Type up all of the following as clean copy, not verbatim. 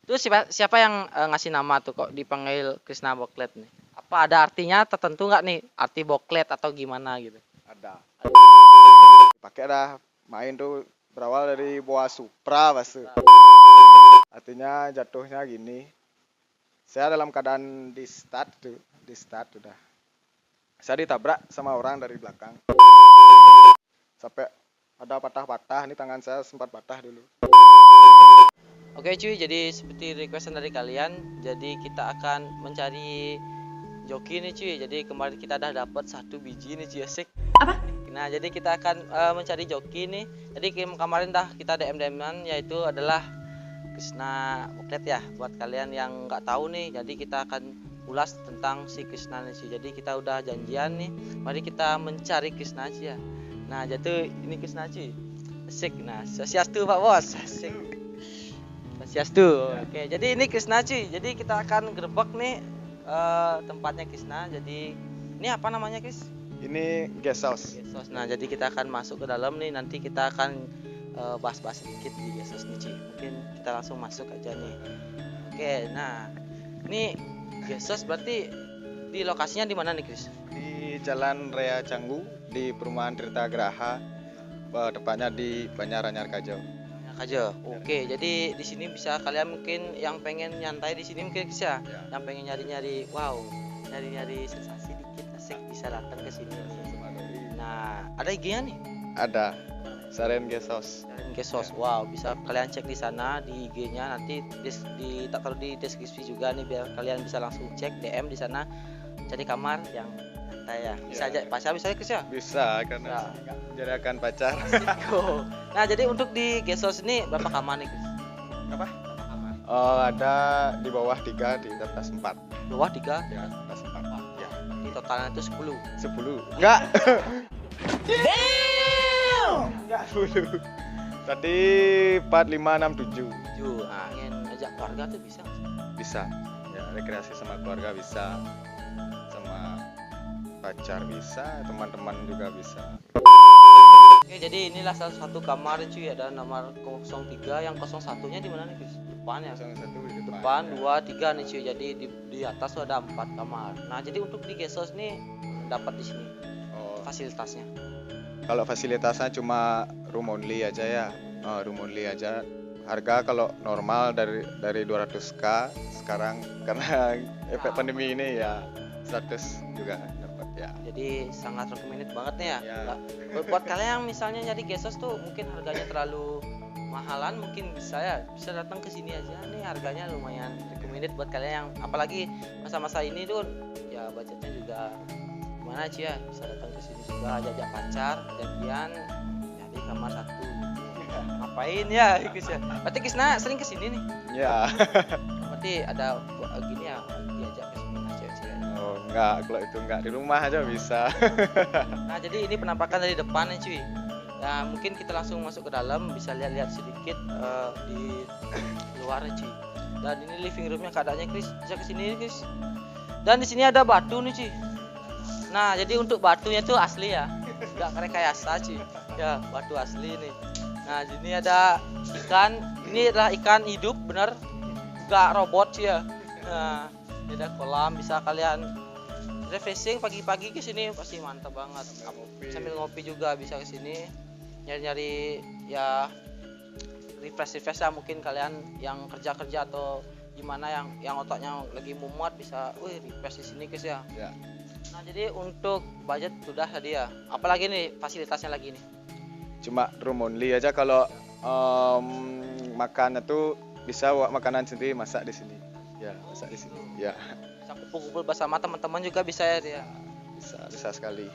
Terus siapa yang ngasih nama tuh kok dipanggil Krishna Boklet nih? Apa ada artinya tertentu nggak nih? Arti boklet atau gimana gitu? Ada. Pakai dah main tuh berawal dari boa supra basu. Artinya jatuhnya gini. Saya dalam keadaan di start udah. Saya ditabrak sama orang dari belakang. Sampai ada patah-patah, ini tangan saya sempat patah dulu. Oke cuy, jadi seperti requestan dari kalian, jadi kita akan mencari joki nih cuy. Jadi kemarin kita udah dapat 1 biji nih cuy, asik. Apa? Nah, jadi kita akan mencari joki nih. Jadi kemarin dah kita DM-an, yaitu adalah Krishna Boklet ya. Buat kalian yang nggak tahu nih, jadi kita akan ulas tentang si Krishna nih cuy. Jadi kita udah janjian nih, mari kita mencari Krishna cuy ya. Nah, jadi ini Krishna cuy, asik. Nah, swastiastu Pak Bos, asik. Swastiastu. Oke, jadi ini Krishna cuy. Jadi kita akan gerbek nih tempatnya Krishna. Jadi ini apa namanya Kris? Ini guest house. Gesos. Nah, jadi kita akan masuk ke dalam nih. Nanti kita akan bahas-bahas sedikit di Gesos nih cuy. Mungkin kita langsung masuk aja nih. Oke, nah ini Gesos berarti di lokasinya di mana nih Kris? Di Jalan Raya Canggu di perumahan Tirta Graha, tepatnya di Banjaranyar Kajau. Aja. Oke, jadi di sini bisa kalian mungkin yang pengen nyantai di sini mungkin bisa. Yang pengen nyari-nyari wow, nyari-nyari sensasi dikit asik bisa datang ke sini nih. Nah, ada IG-nya nih. Ada Saren Guest House. Dan Gesos. Wow, bisa kalian cek di sana di IG-nya, nanti tak taruh di deskripsi juga nih biar kalian bisa langsung cek DM di sana cari kamar yang santai ya. Bisa aja pacar bisa ya Kris ya? Bisa karena menjadikan pacar. Go. Nah, jadi untuk di Gesos ini berapa kamar nih Kris? Apa? Berapa kamar? Ada di bawah 3, di atas 4. Bawah 3, Ya, atas 4. Ya. di totalnya itu 10. 10. Enggak. Enggak 10. Tadi 4, 5, 6, 7. 7. Nah, ingin ajak keluarga tuh bisa. Bisa. Ya, rekreasi sama keluarga bisa. Sama pacar bisa, teman-teman juga bisa. Oke, jadi inilah salah satu kamar cuy, ada nomor 03, yang 01-nya di mana nih, Guys? Depan ya. 01 di Depan 2, 3 nih cuy. Jadi di atas tuh ada 4 kamar. Nah, jadi untuk di Gesos nih dapat di sini Oh, fasilitasnya. kalau fasilitasnya cuma room only aja ya. Room only aja. Harga kalau normal dari 200k, sekarang karena efek pandemi ini ya 100 juga dapat ya. Jadi sangat recommended banget nih ya. Ya. Nggak- buat kalian yang misalnya nyari Gesos tuh mungkin harganya terlalu mahalan, mungkin bisa datang ke sini aja nih, harganya lumayan recommended buat kalian yang apalagi masa-masa ini tuh ya budgetnya juga gimana sih ya, bisa datang ke sini juga ajak pacar gantian nyari kamar satu gitu. Ngapain ya Kris ya? Berarti Krisna sering ke sini nih. Ya. Berarti ada gini ya diajak ke sini cewek-cewek. Oh, enggak, kalau itu enggak di rumah aja bisa. Nah, jadi ini penampakan dari depan nih cuy. Nah, mungkin kita langsung masuk ke dalam, bisa lihat-lihat sedikit di luar cuy. Dan ini living roomnya keadaannya Kris, bisa ke sini Kris. Dan di sini ada batu nih cuy. Nah, jadi untuk batunya tuh asli ya, nggak rekayasa cuy. Ya, batu asli nih. Nah, sini ada ikan. Ini adalah ikan hidup bener, nggak robot cuy ya. Nah, ini ada kolam, bisa kalian refreshing pagi-pagi ke sini pasti mantap banget. Sambil ngopi juga bisa ke sini. Nyari-nyari ya refresh lah, mungkin kalian yang kerja atau gimana yang otaknya lagi mumet bisa refresh di sini guys ya. Ya. Nah, jadi untuk budget sudah tadi ya. Apalagi nih fasilitasnya lagi nih. Cuma room only aja, kalau makan itu bisa bawa makanan sendiri, masak di sini. Ya, masak di sini. Ya. Bisa kumpul-kumpul bersama teman-teman juga bisa ya dia. Bisa sekali.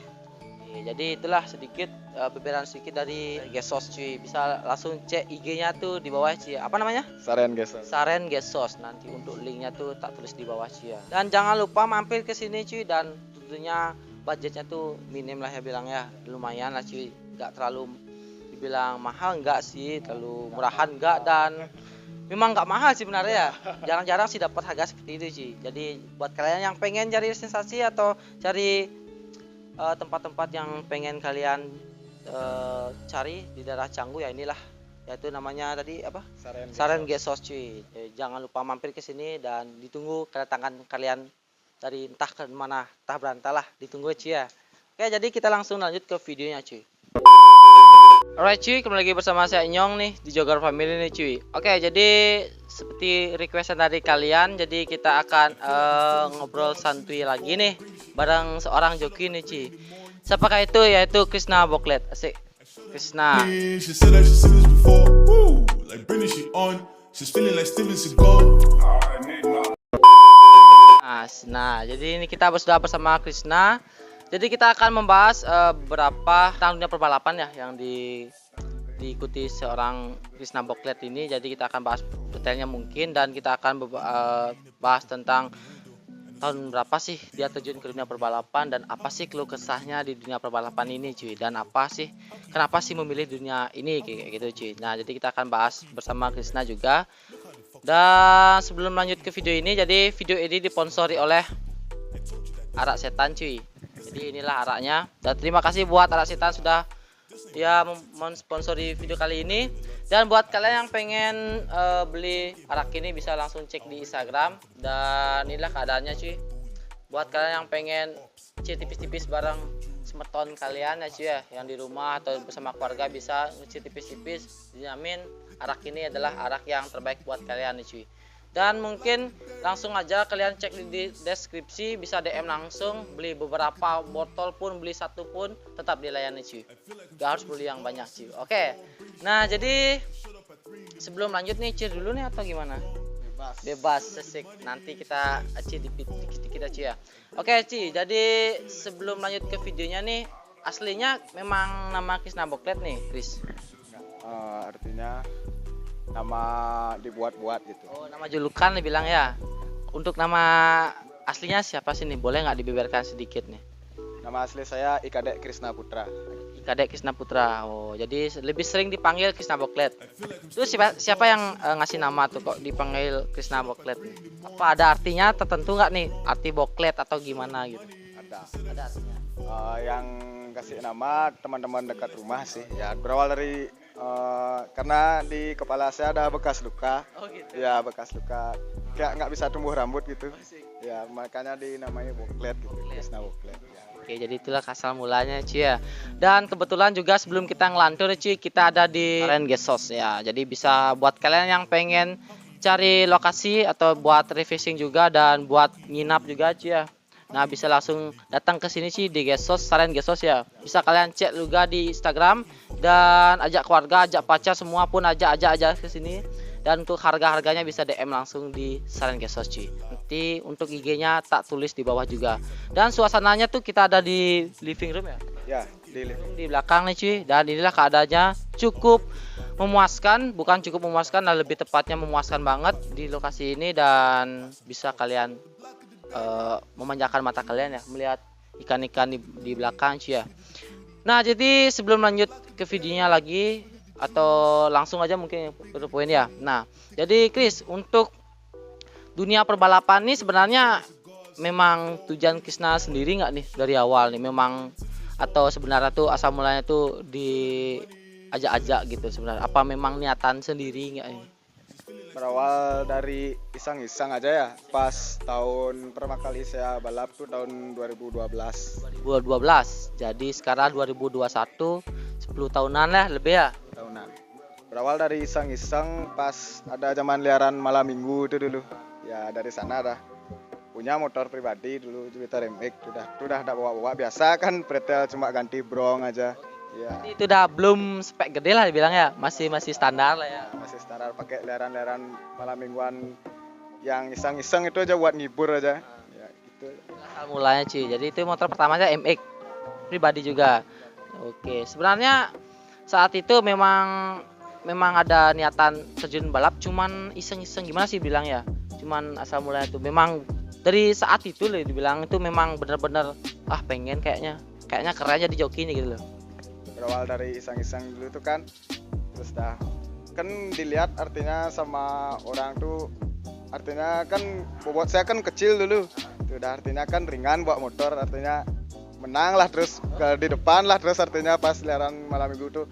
Jadi itulah sedikit beberan sedikit dari Gesos cuy. Bisa langsung cek IG-nya tuh di bawah cuy. Apa namanya? Saren guys. Saren Gesos. Nanti untuk linknya tuh tak tulis di bawah cuy ya. Dan jangan lupa mampir ke sini cuy, dan tentunya budgetnya tuh minim lah ya bilang ya. Lumayan lah cuy. Enggak terlalu dibilang mahal enggak sih, terlalu murahan enggak, dan memang nggak mahal sih sebenarnya ya. Jarang-jarang sih dapat harga seperti itu sih. Jadi buat kalian yang pengen cari sensasi atau cari tempat-tempat yang pengen kalian cari di daerah Canggu ya, inilah yaitu namanya tadi apa? Saren. Saren Gesos cuy. Jangan lupa mampir ke sini dan ditunggu kedatangan kalian dari entah ke mana, entah berantalah, ditunggu cuy ya. Oke, jadi kita langsung lanjut ke videonya cuy. Alright cuy, kembali lagi bersama saya Nyong nih di Jogar Family nih cuy. Oke, jadi seperti requestan dari kalian, jadi kita akan ngobrol santuy lagi nih bareng seorang joki nih cuy. Siapakah itu? Yaitu Krishna Boklet. Asik. Krishna. She said that she seen this before. Woo, like Britney, she on. She's feeling like Steven Seagal. Nah, jadi ini kita sudah bersama Krishna. Jadi kita akan membahas beberapa tentang dunia perbalapan ya yang diikuti seorang Krishna Boklet ini. Jadi kita akan bahas detailnya mungkin dan kita akan bahas tentang tahun berapa sih dia terjun ke dunia perbalapan dan apa sih keluh kesahnya di dunia perbalapan ini cuy, dan kenapa sih memilih dunia ini kayak gitu cuy. Nah, jadi kita akan bahas bersama Krishna juga. Dan sebelum lanjut ke video ini, jadi video ini disponsori oleh Arak Setan cuy. Jadi inilah araknya. Dan terima kasih buat Arak Setan sudah ya mensponsori video kali ini. Dan buat kalian yang pengen beli arak ini bisa langsung cek di Instagram. Dan inilah keadaannya cuy. Buat kalian yang pengen ngecil tipis-tipis bareng semeton kalian ya cuy ya, yang di rumah atau bersama keluarga bisa ngecil tipis-tipis, dijamin arak ini adalah arak yang terbaik buat kalian nih cuy. Dan mungkin langsung aja kalian cek di deskripsi, bisa DM langsung, beli beberapa botol pun, beli satu pun tetap dilayani cuy. Gak harus beli yang banyak cuy. Oke. Nah, jadi sebelum lanjut nih cir dulu nih atau gimana? Bebas sesik. Nanti kita aci dikit-dikit aja ya. Oke Ci, jadi sebelum lanjut ke videonya nih, aslinya memang nama Krishna Boklet nih, Chris. Artinya nama dibuat-buat gitu. Oh, nama julukan nih bilang ya. Untuk nama aslinya siapa sih nih? Boleh nggak dibeberkan sedikit nih? Nama asli saya Ikadek Krishna Putra. Ikadek Krishna Putra. Oh, jadi lebih sering dipanggil Krishna Boklet. Terus siapa yang ngasih nama tuh kok dipanggil Krishna Boklet? Apa ada artinya tertentu nggak nih? Arti Boklet atau gimana gitu? Ada artinya. Yang kasih nama teman-teman dekat rumah sih. Ya berawal dari karena di kepala saya ada bekas luka. Oh gitu. Ya bekas luka. Kayak nggak bisa tumbuh rambut gitu. Ya makanya dinamai Boklet gitu. Krishna Boklet. Ya. Oke, jadi itulah asal mulanya cuy ya. Dan kebetulan juga sebelum kita ngelantur cuy, kita ada di Saren Gesos ya. Jadi bisa buat kalian yang pengen cari lokasi atau buat refreshing juga dan buat nginap juga cuy ya. Nah, bisa langsung datang ke sini sih di Gesos, Saren Gesos ya. Bisa kalian cek juga di Instagram dan ajak keluarga, ajak pacar semua pun ajak ke sini. Dan untuk harga-harganya bisa DM langsung di Saren Gesos cuy. Nanti untuk IG-nya tak tulis di bawah juga. Dan suasananya tuh kita ada di living room ya. Ya, di living. Di belakang nih cuy. Dan inilah keadaannya cukup memuaskan, bukan cukup memuaskan, dan lebih tepatnya memuaskan banget di lokasi ini. Dan bisa kalian memanjakan mata kalian ya, melihat ikan-ikan di belakang cuy ya. Nah, jadi sebelum lanjut ke videonya lagi, atau langsung aja mungkin ke poin ya. Nah, jadi Chris, untuk dunia perbalapan nih sebenarnya memang tujuan Krishna sendiri nggak nih dari awal nih, memang atau sebenarnya tuh asal mulanya tuh diajak-ajak gitu sebenarnya, apa memang niatan sendiri nggak nih? Berawal dari iseng-iseng aja ya. Pas tahun pertama kali saya balap tuh tahun 2012. 2012. Jadi sekarang 2021, 10 tahunan lah lebih ya. Tahunan. Berawal dari iseng-iseng pas ada zaman liaran malam minggu itu dulu. Ya dari sana dah punya motor pribadi dulu, Jupiter MX. Udah enggak bawa-bawa, biasa kan pretel cuma ganti brong aja. Ya. Jadi itu udah belum spek gede lah dibilang ya, masih standar lah ya. Masih standar, pakai liaran-liaran malam mingguan yang iseng-iseng itu aja buat ngibur aja. Ya gitu. Asal mulanya cuy. Jadi itu motor pertamanya MX pribadi juga. Oke, sebenarnya saat itu memang ada niatan terjun balap, cuman iseng-iseng gimana sih bilang ya, cuman asal mulanya itu memang dari saat itu loh dibilang itu memang bener-bener pengen kayaknya keren jadi joki nih gitu loh. Berawal dari iseng-iseng dulu tuh kan, terus dah kan dilihat artinya sama orang tuh, artinya kan bobot saya kan kecil dulu, itu udah artinya kan ringan bawa motor, artinya menang lah terus ke di depan lah, terus artinya pas liaran malam minggu tuh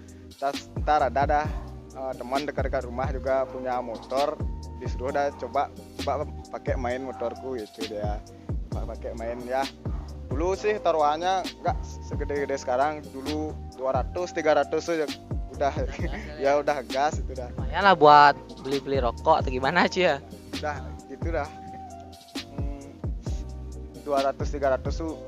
ntar ada dah teman dekat-dekat rumah juga punya motor, disuruh dah coba pakai main motorku gitu dia. Pakai main ya. Dulu sih taruhannya nggak segede-gede sekarang, dulu 200 300 aja udah ya udah gas itu dah. Lumayan lah buat beli-beli rokok atau gimana sih ya. Udah gitu dah. 200 300 tuh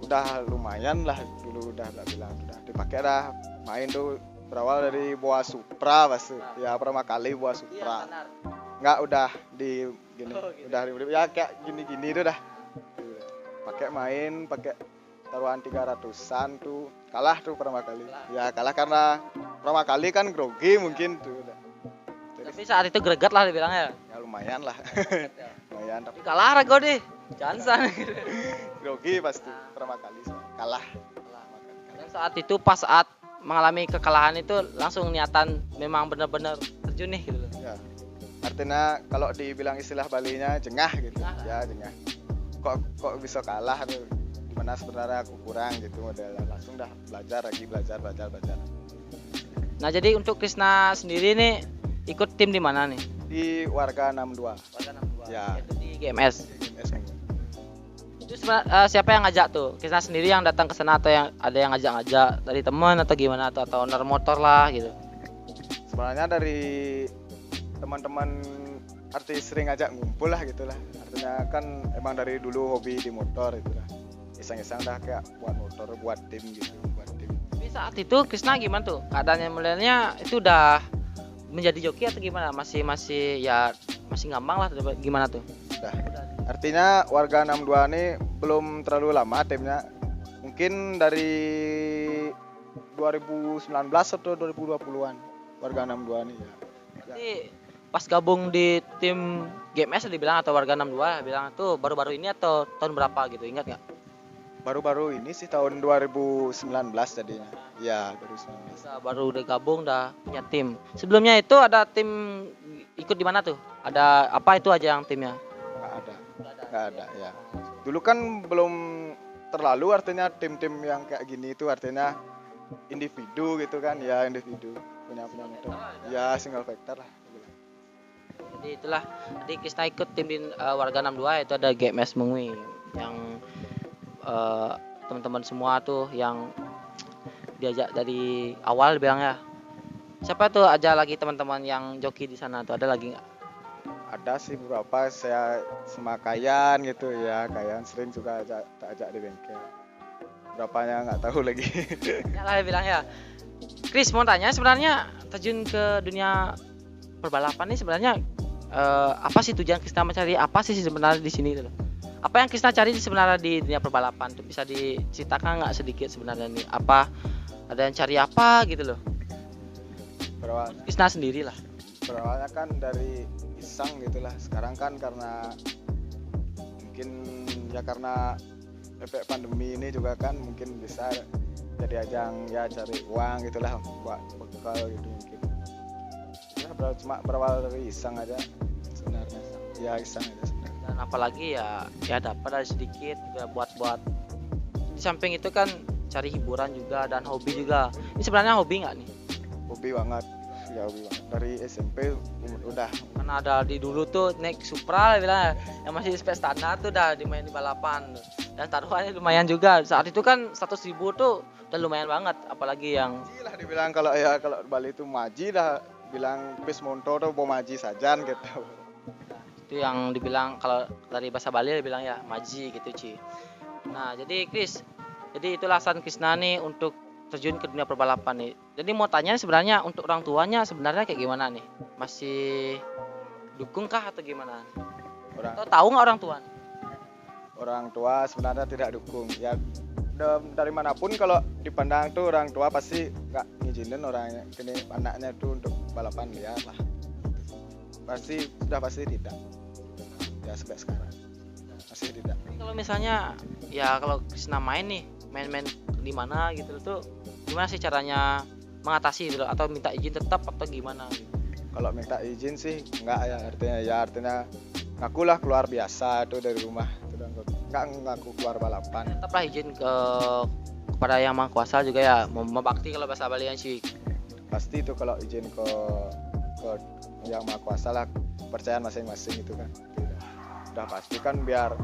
udah lumayan lah, dulu udah bilang udah dipakai dah main tuh. Berawal dari Boa Supra pas ya pertama kali Boa Supra. Nggak udah di gini, udah ya kayak gini-gini tuh dah. Pakai main, pakai taruhan 300-an tuh. Kalah tuh pertama kali. Ya kalah karena pertama kali kan grogi mungkin tuh udah. Tapi saat itu greget lah dibilangnya. Ya lumayan lah. Lumayan tapi Tapi kalah rago deh. Jangan grogi pasti pertama kali kalah. Dan saat itu pas saat mengalami kekalahan itu langsung niatan memang benar-benar terjun nih gitu loh. Ya. Artinya kalau dibilang istilah Balinya jengah gitu. Ya jengah. Kok bisa kalah tuh, dimana sebenarnya aku kurang gitu modelnya, langsung dah belajar. Nah jadi untuk Krisna sendiri nih ikut tim di mana nih? Di Warga 62. Warga 62. Ya. Itu di GMS. GMS. Itu siapa yang ngajak tuh? Krisna sendiri yang datang ke sana atau yang ada yang ngajak-ngajak dari teman atau gimana atau owner motor lah gitu? Sebenarnya dari teman-teman artis sering ngajak ngumpul lah gitulah. Artinya kan emang dari dulu hobi di motor itulah. Iseng-iseng dah kayak buat motor, buat tim gitu, buat tim. Tapi saat itu Krisna gimana tuh? Keadaannya mulainya itu udah menjadi joki atau gimana? Masih ya masih ngambang lah atau gimana tuh? Udah. Artinya Warga 62 ini belum terlalu lama timnya. Mungkin dari 2019 atau 2020-an Warga 62 ini ya. Berarti pas gabung di tim GMS dibilang atau Warga 62 bilang tuh baru-baru ini atau tahun berapa gitu, ingat nggak? Baru-baru ini sih tahun 2019 jadinya. Ya, 2019. Baru udah gabung udah punya tim. Sebelumnya itu ada tim ikut di mana tuh? Ada apa itu aja yang timnya? Nggak ada ya. Dulu kan belum terlalu artinya tim-tim yang kayak gini itu artinya individu gitu kan, ya individu punya motor. Ya single factor lah. Jadi itulah, jadi Krisna ikut tim di Warga 62 itu ada GMS Mengwi yang teman-teman semua tuh yang diajak dari awal bilangnya. Siapa tuh aja lagi teman-teman yang joki di sana tuh, ada lagi nggak? Ada sih beberapa, saya sama Kayan gitu ya, Kayan sering juga ajak di bengkel. Berapanya nggak tahu lagi. Ya lah bilangnya. Kris mau tanya, sebenarnya terjun ke dunia perbalapan ini sebenarnya apa sih tujuan Krisna mencari apa sih sebenarnya di sini tuh? Apa yang Krisna cari sebenarnya di dunia perbalapan tuh, bisa diceritakan nggak sedikit sebenarnya nih? Apa ada yang cari apa gitu loh? Berawalnya Krisna sendiri lah. Berawalnya kan dari iseng gitulah. Sekarang kan karena mungkin ya karena efek pandemi ini juga kan mungkin bisa jadi ajang ya cari uang gitulah buat bekal gitu mungkin. Ya cuma berawal dari iseng aja sebenarnya. Ya iseng aja sebenarnya. Dan apalagi ya dapat dari sedikit ya buat di samping itu kan cari hiburan juga dan hobi juga. Ini sebenarnya hobi nggak nih? Hobi banget. Ya hobi banget. Dari SMP udah. Karena ada di dulu tuh naik Supra bilang yang masih spek standar tuh udah dimain di balapan tuh. Dan taruhannya lumayan juga. Saat itu kan 100.000 tuh udah lumayan banget, apalagi yang lah dibilang kalau Bali itu maji dah bilang pis monto tuh mau maji saja gitu. itu yang dibilang kalau dari bahasa Bali dibilang ya maji gitu Ci. Nah jadi Kris, jadi itulah alasan Krisna nih untuk terjun ke dunia perbalapan nih. Jadi mau tanya sebenarnya untuk orang tuanya sebenarnya kayak gimana nih? Masih dukung kah atau gimana? Atau tahu nggak orang tua? Orang tua sebenarnya tidak dukung. Ya dari manapun kalau dipandang tuh orang tua pasti nggak ngizinin orangnya kini anaknya tuh untuk balapan liar lah. Pasti tidak. Ya sampai sekarang masih tidak. Kalau misalnya ya kalau Krisna main main di mana gitu tuh gimana sih caranya mengatasi gitu atau minta izin tetap atau gimana gitu? Kalau minta izin sih enggak ya artinya ngakulah keluar biasa tuh dari rumah itu enggak ngaku keluar balapan. Tetaplah izin kepada yang Maha Kuasa juga ya membakti kalau bahasa Bali sih pasti itu kalau izin ke yang maha kuasa lah, kepercayaan masing-masing itu kan. Udah pasti kan biar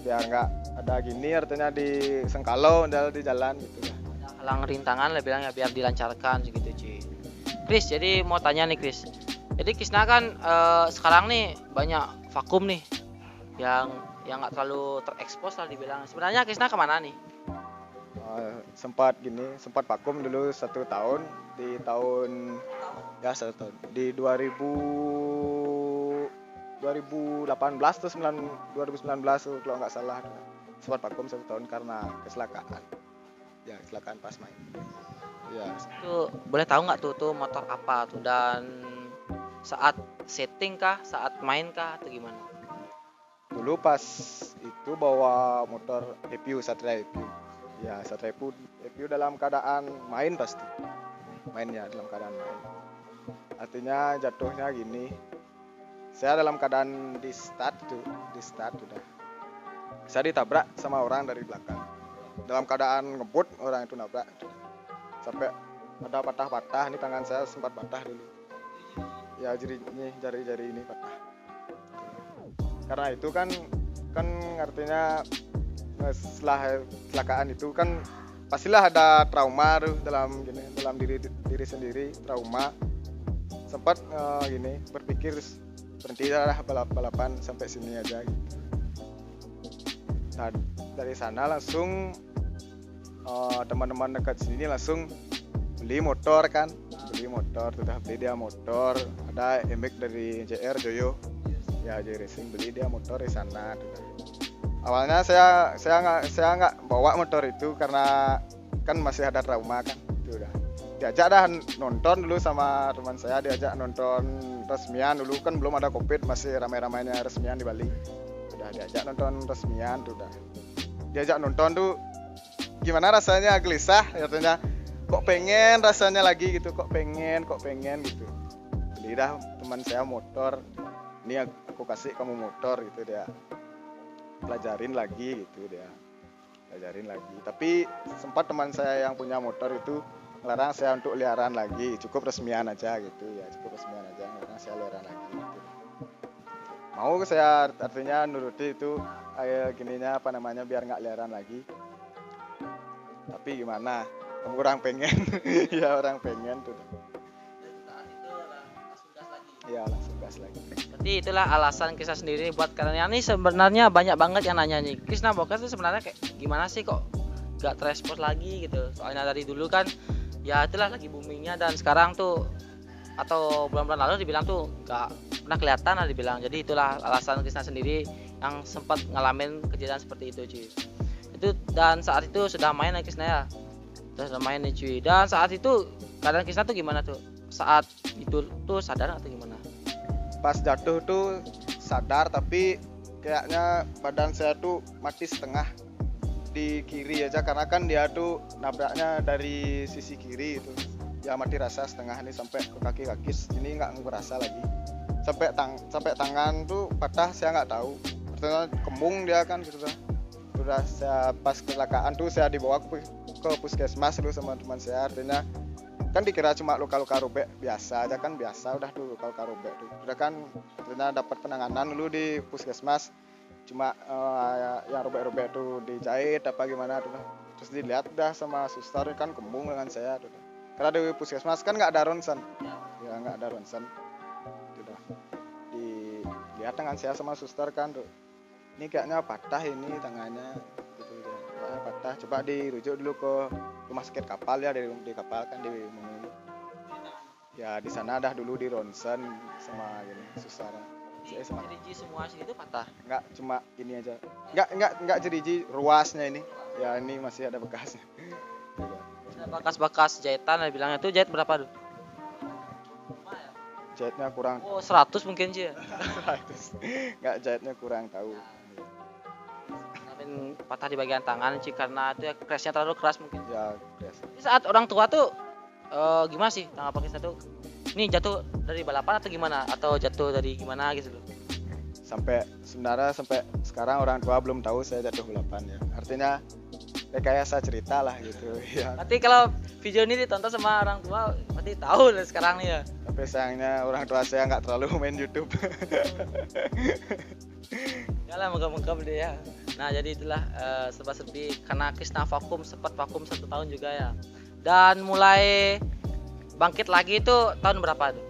nggak ada gini artinya di sengkalau di jalan gitu lah. Halang rintangan lah bilang ya biar dilancarkan gitu cuy. Chris, jadi mau tanya nih Chris. Jadi Krisna kan sekarang nih banyak vakum nih yang nggak terlalu terekspos lah dibilang. Sebenarnya Krisna kemana nih? Sempat vakum dulu 1 tahun di tahun ya 1 tahun di 2018 tuh 2019 tuh kalau nggak salah, sempat vakum 1 tahun karena kecelakaan pas main ya. Tuh boleh tahu nggak tuh motor apa tuh, dan saat setting kah, saat main kah atau gimana? Dulu pas itu bawa motor EPU, Satria EPU ya. Satria EPU dalam keadaan main, pasti mainnya dalam keadaan main, artinya jatuhnya gini, saya dalam keadaan di start udah saya ditabrak sama orang dari belakang dalam keadaan ngebut, orang itu nabrak sampai ada patah-patah, ini tangan saya sempat patah dulu ya, jari ini patah. Karena itu kan artinya setelah kecelakaan itu kan pastilah ada trauma tuh dalam diri sendiri, trauma. Sempat berpikir berhenti lah balapan sampai sini aja gitu. Nah dari sana langsung teman-teman dekat sini langsung beli motor, sudah beli dia motor, ada MX dari JR Joyo ya, Joyo Racing, beli dia motor di sana tuh. Awalnya saya nggak bawa motor itu karena kan masih ada trauma kan, itu udah diajak dah nonton dulu sama teman saya, diajak nonton resmian dulu kan, belum ada Covid, masih ramai-ramainya resmian di Bali. Udah diajak nonton resmian tuh, udah diajak nonton tuh gimana rasanya, gelisah artinya, kok pengen rasanya lagi gitu, kok pengen gitu. Beli dah teman saya motor, ini aku kasih kamu motor gitu, dia pelajarin lagi. Tapi sempat teman saya yang punya motor itu ngelarang saya untuk liaran lagi, cukup resmian aja gitu ya, ngelarang saya liaran lagi gitu. Mau saya artinya nuruti itu gininya biar nggak liaran lagi, tapi gimana, orang pengen ya, orang pengen tuh ya, langsung gas lagi. Berarti itulah alasan Krisna sendiri buat kalian ini. Sebenarnya banyak banget yang nanya nih, Krisna Bokas itu sebenarnya kayak gimana sih kok gak terespons lagi gitu. Soalnya dari dulu kan ya itulah lagi boomingnya, dan sekarang tuh atau bulan-bulan lalu dibilang tuh gak pernah kelihatan lah dibilang. Jadi itulah alasan Krisna sendiri yang sempat ngalamin kejadian seperti itu cuy. Itu dan saat itu sudah main ya Krisna ya, sudah main nih cuy. Dan saat itu keadaan Krisna tuh gimana tuh? Saat itu tuh sadar atau gimana? Pas jatuh tuh sadar, tapi kayaknya badan saya tuh mati setengah di kiri aja, karena kan dia tuh nabraknya dari sisi kiri itu ya, mati rasa setengah nih sampai ke kaki ini nggak ngerasa lagi, sampai tangan tuh patah, saya nggak tahu, artinya kembung dia kan gitu lah. Sudah saya pas kecelakaan tuh saya dibawa ke puskesmas dulu sama teman saya, artinya kan dikira cuma luka-luka robek biasa aja kan, biasa udah tuh luka-luka robek tuh udah kan, artinya dapat penanganan dulu di puskesmas, cuma yang robek-robek tuh dijahit apa gimana tuh, terus dilihat dah sama suster kan kembung dengan saya tuh, karena di puskesmas kan nggak ada ronsen ya, nggak ada ronsen udah dilihat tangan saya sama suster kan tuh, ini kayaknya patah ini tangannya gitu ya, patah, coba dirujuk dulu ke rumah sakit kapal ya, di kapal kan di ya, di sana dah dulu di ronsen sama gini suster. Jeriji semua sini itu patah? Enggak, cuma ini aja, enggak jeriji, ruasnya ini ya, ini masih ada bekasnya. Ada bekas-bekas jahitan, bilangnya tuh jahit berapa tuh? Jahitnya kurang 100 mungkin sih ya. 100 enggak, jahitnya kurang tahu. Patah di bagian tangan sih, karena itu ya crashnya terlalu keras mungkin ya, crash. Saat orang tua tuh gimana sih tanggapan kita tuh, ini jatuh dari balapan atau gimana, atau jatuh dari gimana gitu loh? Sebenarnya sampai sekarang orang tua belum tahu saya jatuh balapan ya, artinya rekayasa cerita lah gitu ya. Berarti kalau video ini ditonton sama orang tua pasti tahu lah sekarang nih ya. Tapi sayangnya orang tua saya nggak terlalu main YouTube. Yalah moga-moga dia ya. Nah jadi itulah serba-serbi karena Krisna sempat vakum 1 tahun juga ya. Dan mulai bangkit lagi itu tahun berapa tuh?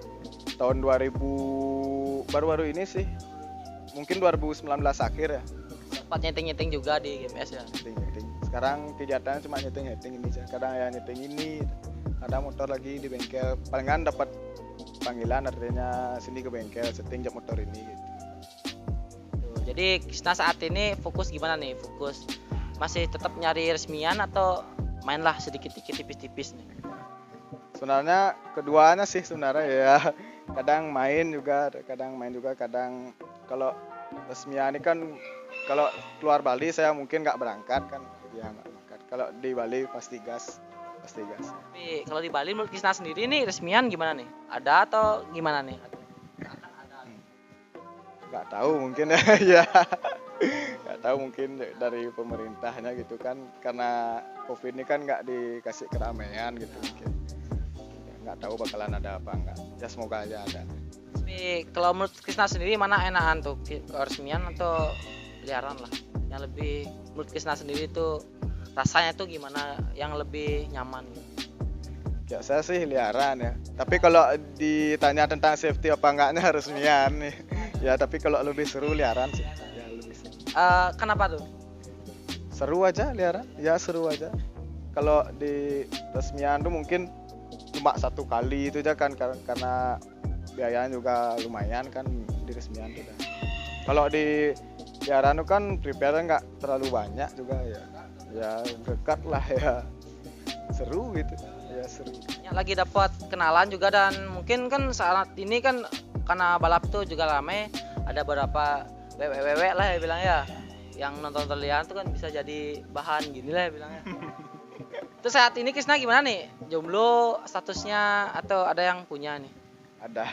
Tahun 2000 baru-baru ini sih. Mungkin 2019 akhir ya. Sempat nyeting juga di GMS ya. Nyeting. Sekarang kegiatannya cuma nyeting ini aja. Kadang ya nyeting ini, kadang motor lagi di bengkel. Palingan dapat panggilan artinya sini ke bengkel setting jam motor ini gitu. Tuh, jadi Krisna saat ini fokus gimana nih? Fokus masih tetap nyari resmian atau mainlah sedikit-sedikit tipis-tipis nih? Sebenarnya keduanya sih sebenarnya ya. Kadang main juga, kadang kalau resmian ini kan kalau keluar Bali saya mungkin nggak berangkat kan, ya nggak berangkat. Kalau di Bali pasti gas. Tapi kalau di Bali menurut Krisna sendiri nih resmian gimana nih? Ada atau gimana nih? Nggak tahu mungkin ya. Nggak tahu mungkin dari pemerintahnya gitu kan, karena COVID ini kan nggak dikasih keramaian gitu mungkin. Nggak tahu bakalan ada apa enggak. Ya semoga aja ada. Tapi kalau menurut Krisna sendiri mana enakan tuh, resmian atau peliharaan lah? Yang lebih menurut Krisna sendiri tuh rasanya tuh gimana, yang lebih nyaman gitu? Ya saya sih liaran ya. Tapi kalau ditanya tentang safety apa enggaknya resmian nih. Ya tapi kalau lebih seru liaran sih. Ya lebih seru. Kenapa tuh? Seru aja liaran. Ya seru aja. Kalau di resmian tuh mungkin cuma 1 kali itu aja kan, karena biayanya juga lumayan kan di resmian tuh kan. Kalau di liaran tuh kan prepare nggak terlalu banyak juga ya dekat lah ya, seru gitu ya, seru. Lagi dapat kenalan juga, dan mungkin kan saat ini kan karena balap tuh juga rame, ada beberapa wewe lah ya bilang ya, yang nonton liaran tuh kan bisa jadi bahan gini lah ya bilangnya. Terus saat ini Krisna gimana nih? Jomblo statusnya atau ada yang punya nih? Ada.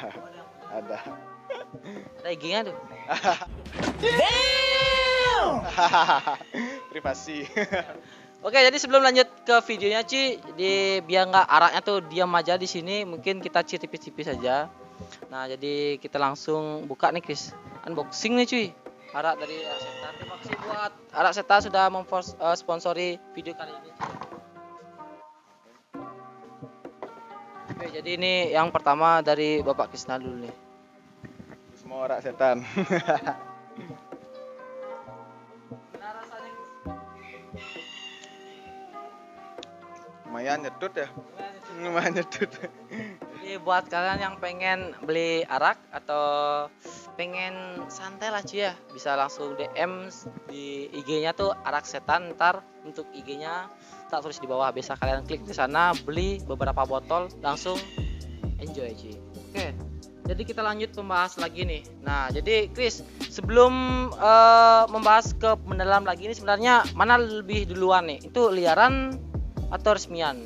Ada IG-nya tuh. Privasi. Oke, jadi sebelum lanjut ke videonya Ci, jadi biar nggak araknya tuh diam aja di sini, mungkin kita Ci tipis-tipis saja. Nah, jadi kita langsung buka nih Kris. Unboxing nih cuy. Arak dari Arseta. Terima kasih buat Arseta sudah sponsori video kali ini. Oke, jadi ini yang pertama dari Bapak Krisna dulu nih. Semua arak setan. Gimana rasanya? Lumayan nyedut ya. Lumayan nyedut. Jadi buat kalian yang pengen beli arak atau pengen santai lah cuy ya, bisa langsung DM di IG-nya tuh Arak Setan. Ntar untuk IG-nya tak tulis di bawah, bisa kalian klik di sana, beli beberapa botol, langsung enjoy cuy. Oke, jadi kita lanjut membahas lagi nih. Nah jadi Kris, sebelum membahas ke mendalam lagi ini, sebenarnya mana lebih duluan nih, itu liaran atau resmian?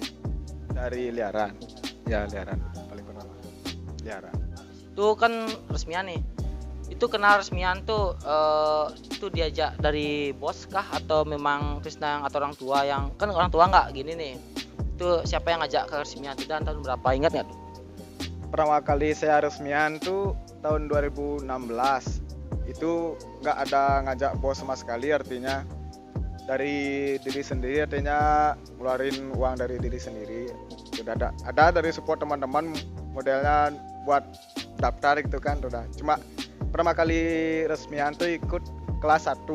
Dari liaran. Ya liaran paling pertama. Liaran. Itu kan resmian nih. Itu kenal resmian tuh itu diajak dari bos kah atau memang Krisna atau orang tua? Yang kan orang tua nggak gini nih, itu siapa yang ngajak ke resmian itu dan tahun berapa, ingat nggak tuh? Pertama kali saya resmian tuh tahun 2016. Itu nggak ada ngajak bos sama sekali, artinya dari diri sendiri, artinya ngeluarin uang dari diri sendiri. Sudah ada dari support teman-teman, modelnya buat daftar gitu kan, udah. Cuma pertama kali resmian tuh ikut kelas 1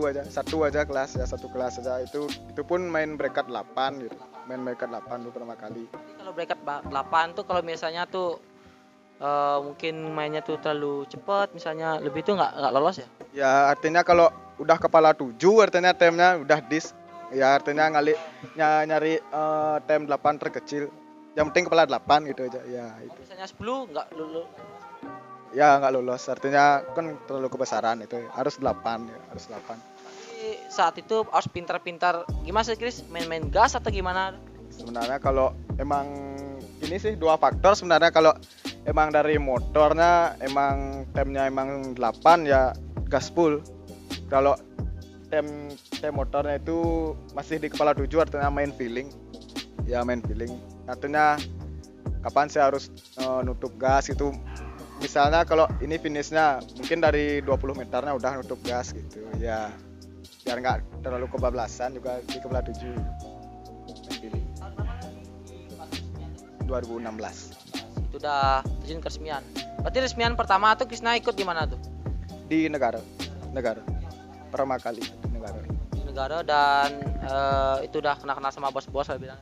aja kelas ya, 1 kelas aja, itu pun main bracket 8 gitu. Main bracket 8 tuh pertama kali. Jadi kalau bracket 8 tuh kalau misalnya tuh mungkin mainnya tuh terlalu cepat, misalnya lebih tuh nggak lolos ya? Ya artinya kalau udah kepala 7 artinya timnya udah dis. Ya artinya nyari tim 8 terkecil. Yang penting kepala 8 gitu aja. Ya itu. Misalnya 10 nggak lulus. Ya nggak lolos, artinya kan terlalu kebesaran itu. Harus 8 ya, harus 8. Tapi saat itu harus pintar-pintar. Gimana sih Kris? Main-main gas atau gimana? Sebenarnya kalau emang ini sih 2 faktor sebenarnya. Kalau emang dari motornya emang temnya emang 8 ya gas full. Kalau tem motornya itu masih di kepala 7 artinya main feeling. Ya main feeling. Artinya kapan saya harus nutup gas gitu. Misalnya kalau ini finishnya mungkin dari 20 meternya udah nutup gas gitu ya, biar nggak terlalu kebablasan juga di kebelah 7 pilih 2016 Itu udah terjun ke resmian. Berarti resmian pertama tuh Krisna ikut di mana tuh? di negara pertama kali di negara. Di negara, dan itu udah kenal-kenal sama bos-bos lah bilang.